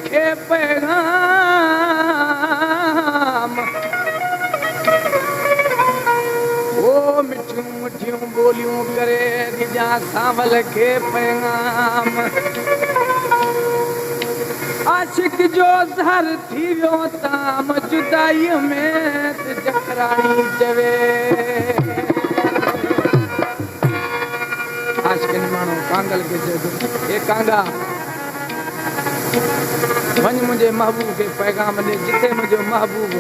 के पैगाम ओ मिठियूं मिठियूं बोलियूं करे ॾिजां सांवल के पैगाम आशिक जो ज़हर थी वियो ताम जुदाईअ में जखराणी चवे आशिकनि माण्हू कांगल खे चए थो हे कांगा वञ मुंहिंजे महबूब खे पैगाम ॾे जिते मुंहिंजो महबूब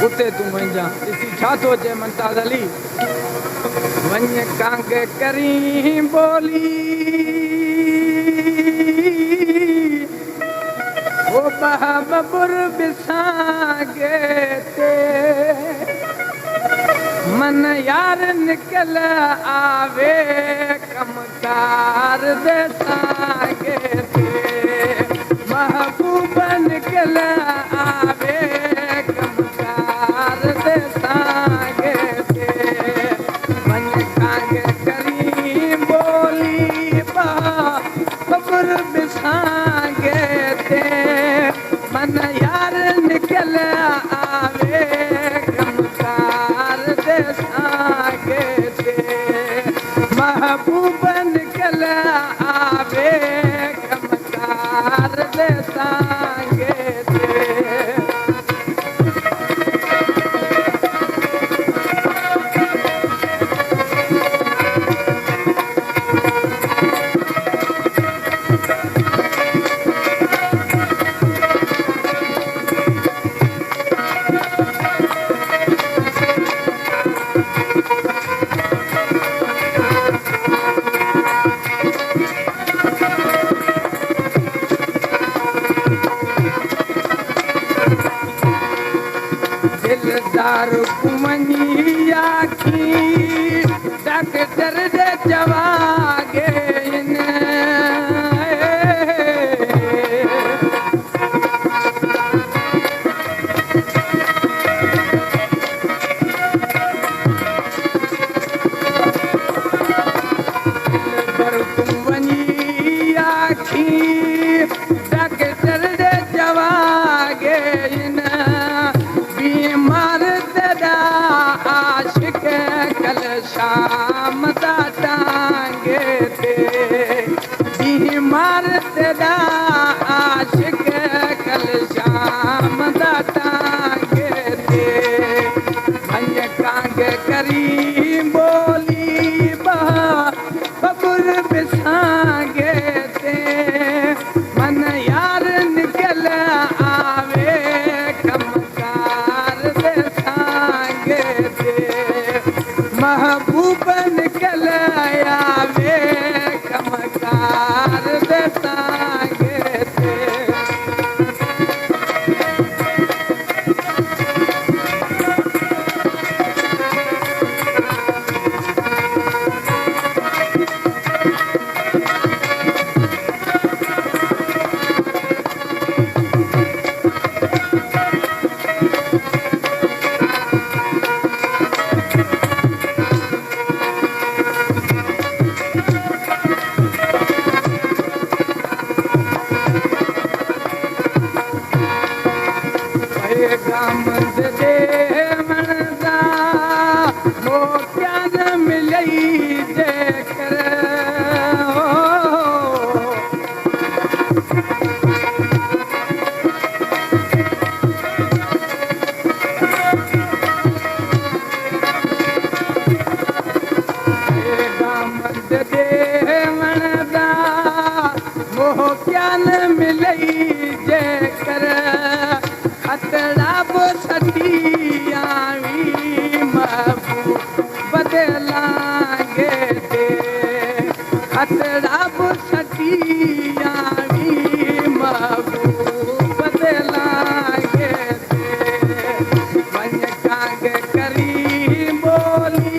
उते तूं वञजां ॾिसी छा थो चए मुमताज़ अली वञ कांग करी बोली ओ बबुर बिसांगे ते मन यार निकल आवे कमकार दे सांगे ते महबूब निकल आवे कमकार दे सांगे ते मन कांग करी बोली बबुर बिसांगे ते मन यार निकल आवे कमकार दे सांगे ते महबूब निकल आवे कमकार दे सांगे ते दिलदार कुमनी आखी डॉक्टर दे जवागे दिलदार कुमनी आखी डॉक्टर दे जवागे बीमार तेरा आशिक कल शाम दा टांगे ते बीमार तेरा आशिक कल शाम दा टांगे ते मन कांग करी बोली बबुर बिसांगे ते मन यार निकल आवे महबूब निकल आवे कमकार दे सांगे ते पैगाम दे मनदा मोतिया न मिलई जेकर पैगाम दे मनदा मोतिया न मिलई जेकर खतरा सटियावी महबूब बदलांगे ते खतरा सटियावी महबूब बदलांगे ते मन कांग करी बोली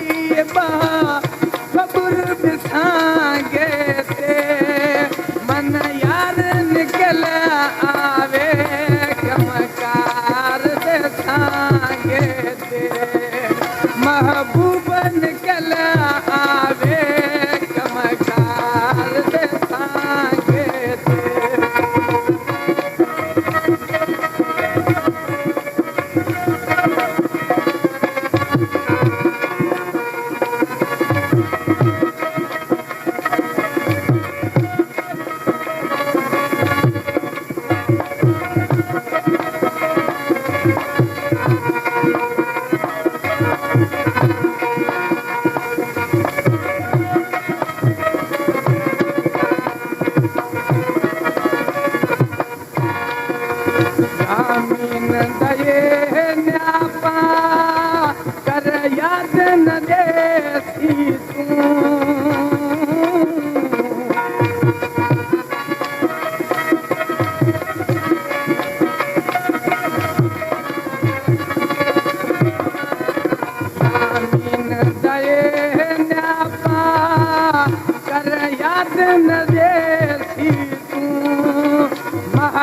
बबुर बिसांगे ते मन यार निकल आवे कमकार दे सांगे ते महबूब निकल आवे कमकार दे सांगे ते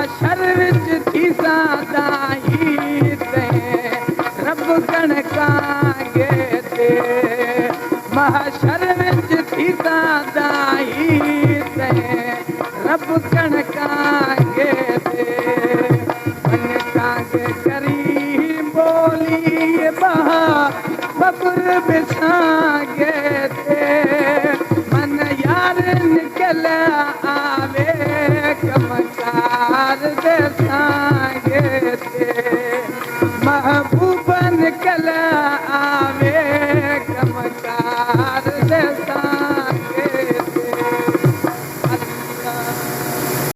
महाशर विच थी सादाई ते रब कणकांगे ते महाशर विच थी सादाई ते रब कणकांगे ते कणकांगे करी बोली बहा बबुर बिछांगे ते मन यार निकल आवे कमका